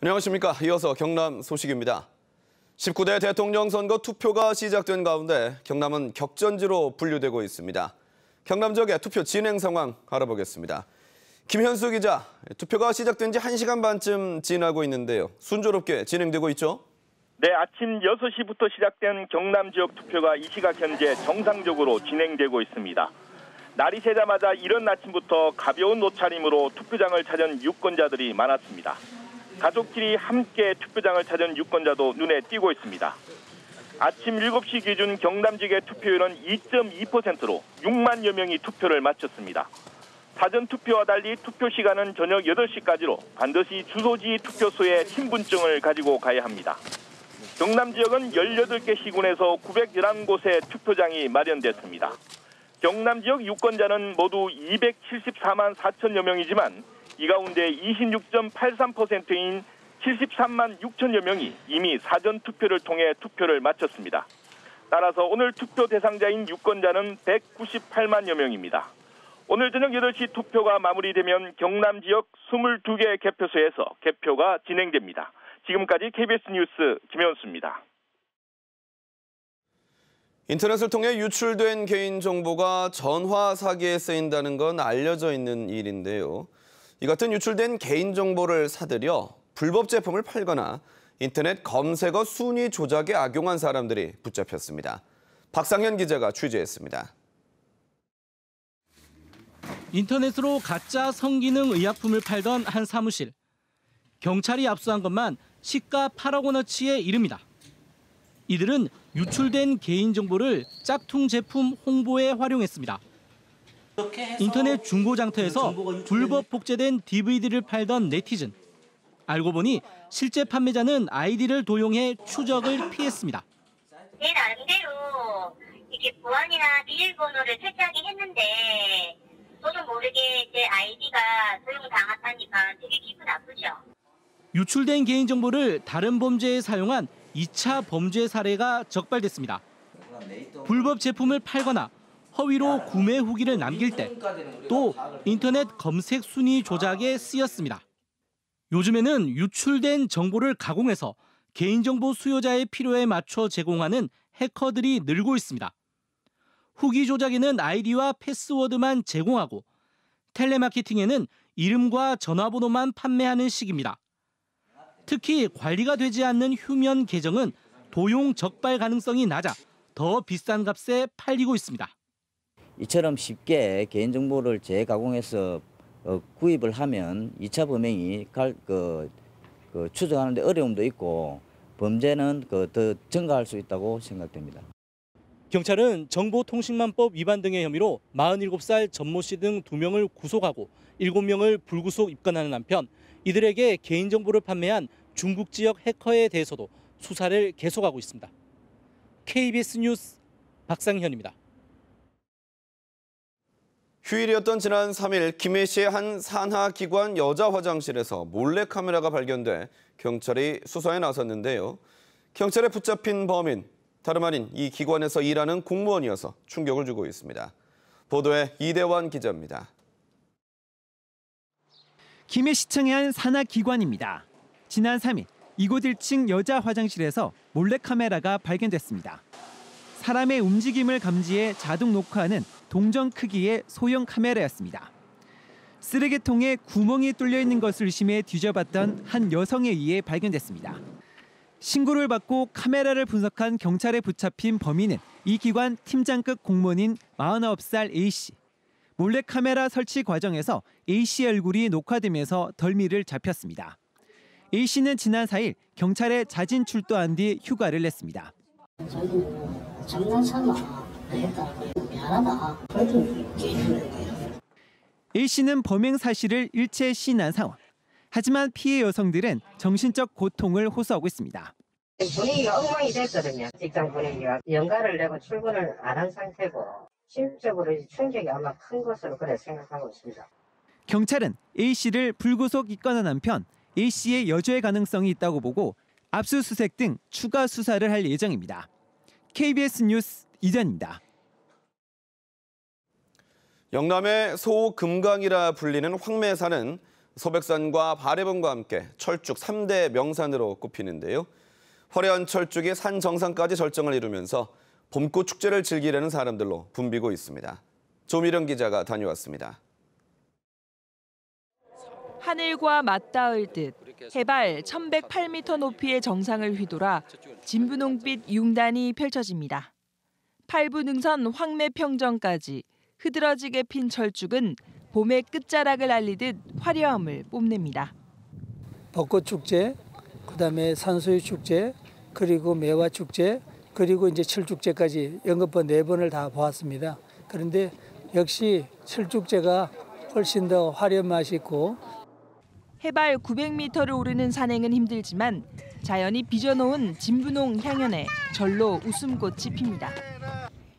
안녕하십니까. 이어서 경남 소식입니다. 19대 대통령 선거 투표가 시작된 가운데 경남은 격전지로 분류되고 있습니다. 경남 지역의 투표 진행 상황 알아보겠습니다. 김현수 기자, 투표가 시작된 지 1시간 반쯤 지나고 있는데요. 순조롭게 진행되고 있죠? 네, 아침 6시부터 시작된 경남 지역 투표가 이 시각 현재 정상적으로 진행되고 있습니다. 날이 새자마자 이른 아침부터 가벼운 옷차림으로 투표장을 찾은 유권자들이 많았습니다. 가족끼리 함께 투표장을 찾은 유권자도 눈에 띄고 있습니다. 아침 7시 기준 경남 지역의 투표율은 2.2%로 6만여 명이 투표를 마쳤습니다. 사전 투표와 달리 투표 시간은 저녁 8시까지로 반드시 주소지 투표소에 신분증을 가지고 가야 합니다. 경남 지역은 18개 시군에서 911곳의 투표장이 마련됐습니다. 경남 지역 유권자는 모두 274만 4천여 명이지만 이 가운데 26.83%인 73만 6천여 명이 이미 사전 투표를 통해 투표를 마쳤습니다. 따라서 오늘 투표 대상자인 유권자는 198만여 명입니다. 오늘 저녁 8시 투표가 마무리되면 경남 지역 22개 개표소에서 개표가 진행됩니다. 지금까지 KBS 뉴스 김현수입니다. 인터넷을 통해 유출된 개인정보가 전화 사기에 쓰인다는 건 알려져 있는 일인데요. 이 같은 유출된 개인정보를 사들여 불법 제품을 팔거나 인터넷 검색어 순위 조작에 악용한 사람들이 붙잡혔습니다. 박상현 기자가 취재했습니다. 인터넷으로 가짜 성기능 의약품을 팔던 한 사무실. 경찰이 압수한 것만 시가 8억 원어치에 이릅니다. 이들은 유출된 개인정보를 짝퉁 제품 홍보에 활용했습니다. 인터넷 중고장터에서 불법 복제된 DVD를 팔던 네티즌. 알고 보니 실제 판매자는 아이디를 도용해 추적을 피했습니다. 내 나름대로 이렇게 보안이나 비밀번호를 설치하긴 했는데 저도 모르게 제 아이디가 도용당했다니까 되게 기분 나쁘죠. 유출된 개인정보를 다른 범죄에 사용한 2차 범죄 사례가 적발됐습니다. 불법 제품을 팔거나 허위로 구매 후기를 남길 때 또 인터넷 검색 순위 조작에 쓰였습니다. 요즘에는 유출된 정보를 가공해서 개인정보 수요자의 필요에 맞춰 제공하는 해커들이 늘고 있습니다. 후기 조작에는 아이디와 패스워드만 제공하고 텔레마케팅에는 이름과 전화번호만 판매하는 식입니다. 특히 관리가 되지 않는 휴면 계정은 도용 적발 가능성이 낮아 더 비싼 값에 팔리고 있습니다. 이처럼 쉽게 개인정보를 재가공해서 구입을 하면 2차 범행이 추적하는 데 어려움도 있고 범죄는 더 증가할 수 있다고 생각됩니다. 경찰은 정보통신망법 위반 등의 혐의로 47살 전모 씨 등 2명을 구속하고 7명을 불구속 입건하는 한편 이들에게 개인정보를 판매한 중국 지역 해커에 대해서도 수사를 계속하고 있습니다. KBS 뉴스 박상현입니다. 휴일이었던 지난 3일 김해시의 한 산하기관 여자 화장실에서 몰래카메라가 발견돼 경찰이 수사에 나섰는데요. 경찰에 붙잡힌 범인, 다름 아닌 이 기관에서 일하는 공무원이어서 충격을 주고 있습니다. 보도에 이대환 기자입니다. 김해시청의 한 산하기관입니다. 지난 3일 이곳 1층 여자 화장실에서 몰래카메라가 발견됐습니다. 사람의 움직임을 감지해 자동 녹화하는 동전 크기의 소형 카메라였습니다. 쓰레기통에 구멍이 뚫려 있는 것을 의심해 뒤져봤던 한 여성에 의해 발견됐습니다. 신고를 받고 카메라를 분석한 경찰에 붙잡힌 범인은 이 기관 팀장급 공무원인 49살 A씨. 몰래카메라 설치 과정에서 A씨의 얼굴이 녹화되면서 덜미를 잡혔습니다. A씨는 지난 4일 경찰에 자진 출두한 뒤 휴가를 냈습니다. 저희는 장난삼아 그랬다고 미안하다. A씨는 범행 사실을 일체 시인한 상황. 하지만 피해 여성들은 정신적 고통을 호소하고 있습니다. 분위기가 엉망이 됐거든요. 직장 분위기가 연가를 내고 출근을 안 한 상태고 심적으로 충격이 아마 큰 것으로 그래 생각하고 있습니다. 경찰은 A씨를 불구속 입건한 한편 A씨의 여죄 가능성이 있다고 보고 압수수색 등 추가 수사를 할 예정입니다. KBS 뉴스 이전입니다. 영남의 소금강이라 불리는 황매산은 소백산과 바래봉과 함께 철쭉 3대 명산으로 꼽히는데요. 화려한 철쭉이 산 정상까지 절정을 이루면서 봄꽃 축제를 즐기려는 사람들로 붐비고 있습니다. 조미령 기자가 다녀왔습니다. 하늘과 맞닿을 듯 해발 1108m 높이의 정상을 휘돌아 진분홍빛 융단이 펼쳐집니다. 팔부 능선 황매평정까지 흐드러지게 핀 철쭉은 봄의 끝자락을 알리듯 화려함을 뽐냅니다. 벚꽃 축제, 그다음에 산소유 축제, 그리고 매화 축제, 그리고 이제 철축제까지 연거푸 4번을 다 보았습니다. 그런데 역시 철축제가 훨씬 더 화려한 맛이 있고 해발 900m를 오르는 산행은 힘들지만 자연이 빚어놓은 진분홍 향연에 절로 웃음꽃이 핍니다.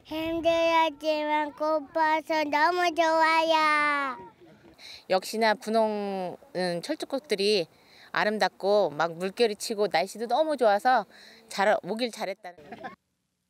힘들었지만 꽃봐서 너무 좋아요. 역시나 분홍은 철쭉꽃들이 아름답고 막 물결이 치고 날씨도 너무 좋아서 오길 잘했다는.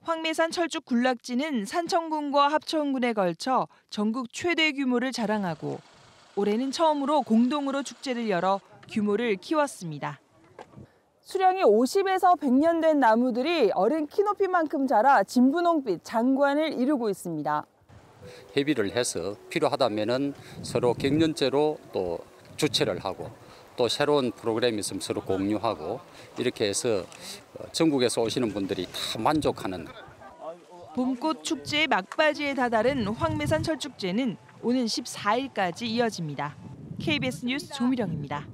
황매산 철쭉 군락지는 산청군과 합천군에 걸쳐 전국 최대 규모를 자랑하고 올해는 처음으로 공동으로 축제를 열어 규모를 키웠습니다. 수령이 50에서 100년 된 나무들이 어른 키높이만큼 자라 진분홍빛 장관을 이루고 있습니다. 협의를 해서 필요하다면은 서로 갱년제로 또 주최를 하고 또 새로운 프로그램이 있으면 서로 공유하고 이렇게 해서 전국에서 오시는 분들이 다 만족하는. 봄꽃 축제의 막바지에 다다른 황매산 철축제는 오는 14일까지 이어집니다. KBS 뉴스 조미령입니다.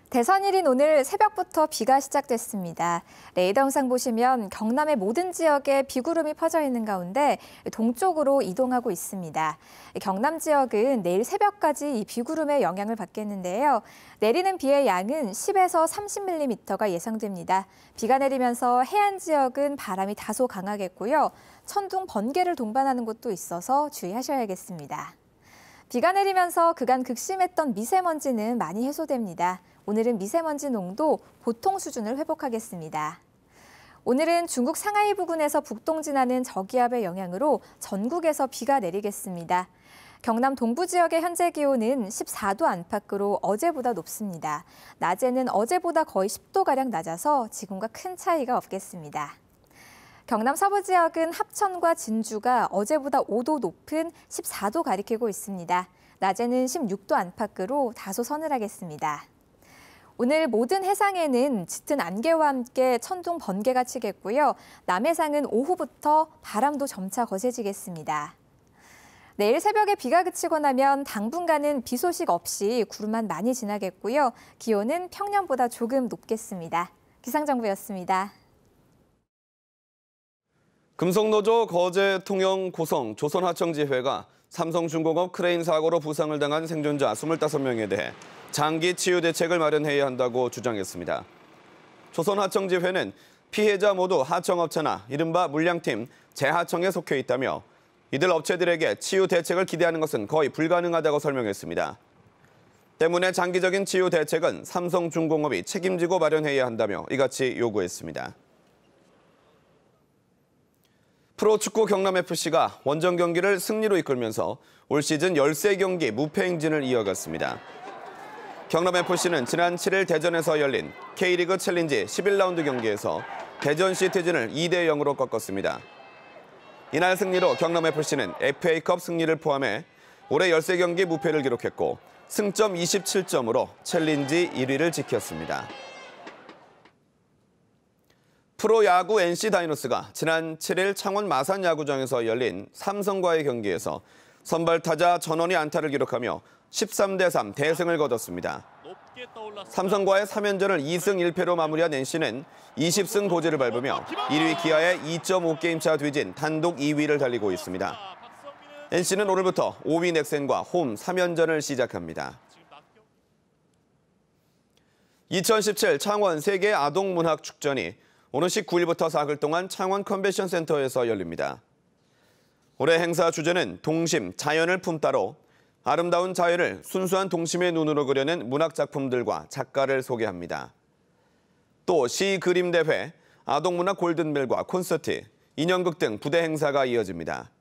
대선일인 오늘 새벽부터 비가 시작됐습니다. 레이더 영상 보시면 경남의 모든 지역에 비구름이 퍼져 있는 가운데 동쪽으로 이동하고 있습니다. 경남 지역은 내일 새벽까지 이 비구름의 영향을 받겠는데요. 내리는 비의 양은 10에서 30mm가 예상됩니다. 비가 내리면서 해안 지역은 바람이 다소 강하겠고요. 천둥, 번개를 동반하는 곳도 있어서 주의하셔야겠습니다. 비가 내리면서 그간 극심했던 미세먼지는 많이 해소됩니다. 오늘은 미세먼지 농도 보통 수준을 회복하겠습니다. 오늘은 중국 상하이 부근에서 북동 지나는 저기압의 영향으로 전국에서 비가 내리겠습니다. 경남 동부 지역의 현재 기온은 14도 안팎으로 어제보다 높습니다. 낮에는 어제보다 거의 10도가량 낮아서 지금과 큰 차이가 없겠습니다. 경남 서부 지역은 합천과 진주가 어제보다 5도 높은 14도 가리키고 있습니다. 낮에는 16도 안팎으로 다소 서늘하겠습니다. 오늘 모든 해상에는 짙은 안개와 함께 천둥, 번개가 치겠고요. 남해상은 오후부터 바람도 점차 거세지겠습니다. 내일 새벽에 비가 그치고 나면 당분간은 비 소식 없이 구름만 많이 지나겠고요. 기온은 평년보다 조금 높겠습니다. 기상정보였습니다. 금속노조 거제, 통영, 고성, 조선하청지회가 삼성중공업 크레인 사고로 부상을 당한 생존자 25명에 대해 장기 치유 대책을 마련해야 한다고 주장했습니다. 조선하청지회는 피해자 모두 하청업체나 이른바 물량팀, 재하청에 속해 있다며 이들 업체들에게 치유 대책을 기대하는 것은 거의 불가능하다고 설명했습니다. 때문에 장기적인 치유 대책은 삼성중공업이 책임지고 마련해야 한다며 이같이 요구했습니다. 프로축구 경남FC가 원정 경기를 승리로 이끌면서 올 시즌 13경기 무패 행진을 이어갔습니다. 경남FC는 지난 7일 대전에서 열린 K리그 챌린지 11라운드 경기에서 대전 시티즌을 2대0으로 꺾었습니다. 이날 승리로 경남FC는 FA컵 승리를 포함해 올해 13경기 무패를 기록했고 승점 27점으로 챌린지 1위를 지켰습니다. 프로야구 NC 다이노스가 지난 7일 창원 마산 야구장에서 열린 삼성과의 경기에서 선발 타자 전원이 안타를 기록하며 13대3 대승을 거뒀습니다. 삼성과의 3연전을 2승 1패로 마무리한 NC는 20승 고지를 밟으며 1위 기아의 2.5게임 차 뒤진 단독 2위를 달리고 있습니다. NC는 오늘부터 5위 넥센과 홈 3연전을 시작합니다. 2017 창원 세계 아동문학축전이 오는 19일부터 사흘 동안 창원 컨벤션 센터에서 열립니다. 올해 행사 주제는 동심, 자연을 품따로 아름다운 자연을 순수한 동심의 눈으로 그려낸 문학 작품들과 작가를 소개합니다. 또 시 그림 대회, 아동문화 골든벨과 콘서트, 인형극 등 부대 행사가 이어집니다.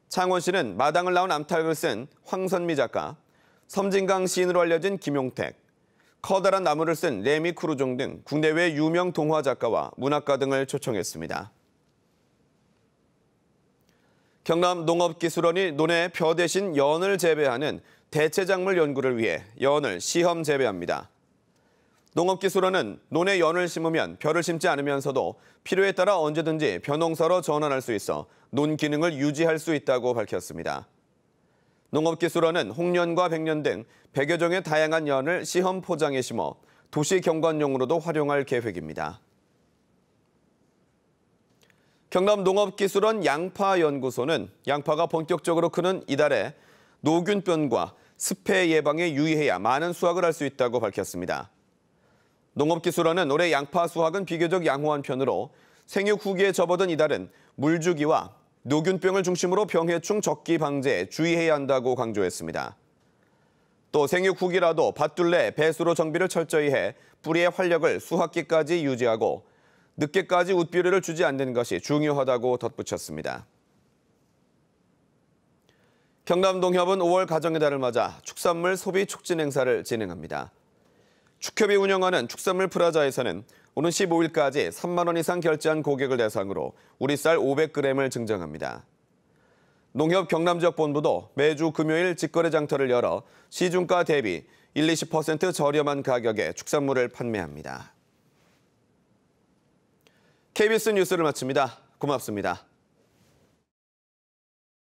창원시는 마당을 나온 암탉을 쓴 황선미 작가, 섬진강 시인으로 알려진 김용택, 커다란 나무를 쓴 레미 크루종 등 국내외 유명 동화 작가와 문학가 등을 초청했습니다. 경남 농업기술원이 논에 벼 대신 연을 재배하는 대체작물 연구를 위해 연을 시험 재배합니다. 농업기술원은 논에 연을 심으면 벼를 심지 않으면서도 필요에 따라 언제든지 벼농사로 전환할 수 있어 논 기능을 유지할 수 있다고 밝혔습니다. 농업기술원은 홍련과 백년 등 100여 종의 다양한 연을 시험 포장에 심어 도시 경관용으로도 활용할 계획입니다. 경남 농업기술원 양파연구소는 양파가 본격적으로 크는 이달에 노균병과 습해 예방에 유의해야 많은 수확을 할 수 있다고 밝혔습니다. 농업기술원은 올해 양파 수확은 비교적 양호한 편으로 생육 후기에 접어든 이달은 물주기와 노균병을 중심으로 병해충 적기 방제에 주의해야 한다고 강조했습니다. 또 생육 후기라도 밭둘레 배수로 정비를 철저히 해 뿌리의 활력을 수확기까지 유지하고 늦게까지 웃비료를 주지 않는 것이 중요하다고 덧붙였습니다. 경남농협은 5월 가정의 달을 맞아 축산물 소비 촉진 행사를 진행합니다. 축협이 운영하는 축산물 프라자에서는 오는 15일까지 3만 원 이상 결제한 고객을 대상으로 우리 쌀 500g을 증정합니다. 농협 경남지역본부도 매주 금요일 직거래 장터를 열어 시중가 대비 1-20% 저렴한 가격에 축산물을 판매합니다. KBS 뉴스를 마칩니다. 고맙습니다.